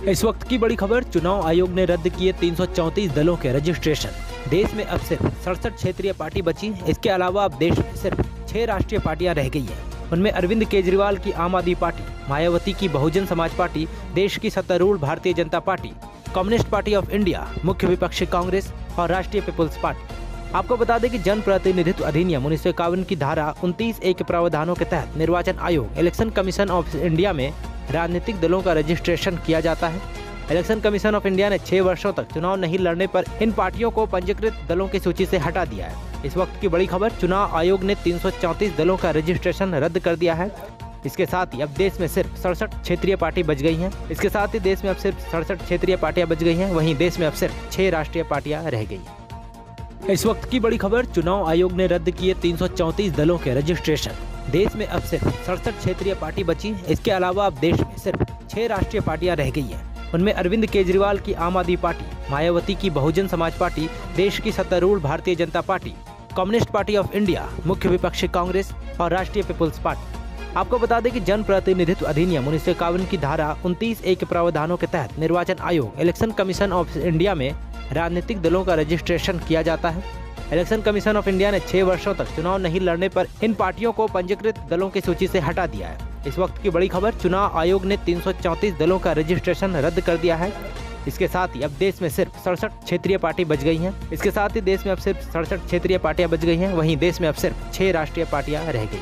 इस वक्त की बड़ी खबर, चुनाव आयोग ने रद्द किए 334 दलों के रजिस्ट्रेशन। देश में अब सिर्फ 67 क्षेत्रीय पार्टी बची। इसके अलावा अब देश में सिर्फ 6 राष्ट्रीय पार्टियां रह गई हैं। उनमें अरविंद केजरीवाल की आम आदमी पार्टी, मायावती की बहुजन समाज पार्टी, देश की सत्तारूढ़ Bharatiya Janata party, communist party of India, मुख्य विपक्षी कांग्रेस और राष्ट्रीय पीपुल्स पार्टी। आपको बता दें कि जन प्रतिनिधित्व अधिनियम 1951 की धारा 29(a) के प्रावधानों के तहत निर्वाचन आयोग, इलेक्शन कमीशन ऑफ इंडिया में राजनीतिक दलों का रजिस्ट्रेशन किया जाता है। इलेक्शन कमीशन ऑफ इंडिया ने 6 वर्षों तक चुनाव नहीं लड़ने पर इन पार्टियों को पंजीकृत दलों की सूची से हटा दिया है। इस वक्त की बड़ी खबर, चुनाव आयोग ने 334 दलों का रजिस्ट्रेशन रद्द कर दिया है। इसके साथ ही अब देश में सिर्फ 67 क्षेत्रीय पार्टी बच गई हैं। इसके साथ ही देश में अब सिर्फ 67 क्षेत्रीय पार्टियां बच गई हैं। वहीं देश में अब सिर्फ 6 राष्ट्रीय पार्टियां रह गई हैं। इस वक्त की बड़ी खबर, चुनाव आयोग ने रद्द किए 334 दलों के रजिस्ट्रेशन। देश में अब सिर्फ 67 क्षेत्रीय पार्टी बची। इसके अलावा अब देश में सिर्फ 6 राष्ट्रीय पार्टियां रह गई हैं। उनमें अरविंद केजरीवाल की आम आदमी पार्टी, मायावती की बहुजन समाज पार्टी, देश की सत्तारूढ़ Bharatiya Janata party, communist party of India, मुख्य विपक्षी कांग्रेस और राष्ट्रीय पीपुल्स पार्टी। आपको बता दें कि जन प्रतिनिधित्व अधिनियम 1951 की धारा 29(a) के प्रावधानों के तहत निर्वाचन आयोग, इलेक्शन कमीशन ऑफ इंडिया में राजनीतिक दलों का रजिस्ट्रेशन किया जाता है। इलेक्शन कमीशन ऑफ इंडिया ने 6 वर्षों तक चुनाव नहीं लड़ने पर इन पार्टियों को पंजीकृत दलों की सूची से हटा दिया है। इस वक्त की बड़ी खबर, चुनाव आयोग ने 334 दलों का रजिस्ट्रेशन रद्द कर दिया है। इसके साथ ही अब देश में सिर्फ 67 क्षेत्रीय पार्टी बच गई हैं। इसके साथ ही देश में अब सिर्फ 67 क्षेत्रीय पार्टियां बच गई हैं। वहीं देश में अब सिर्फ 6 राष्ट्रीय पार्टियां रह गई।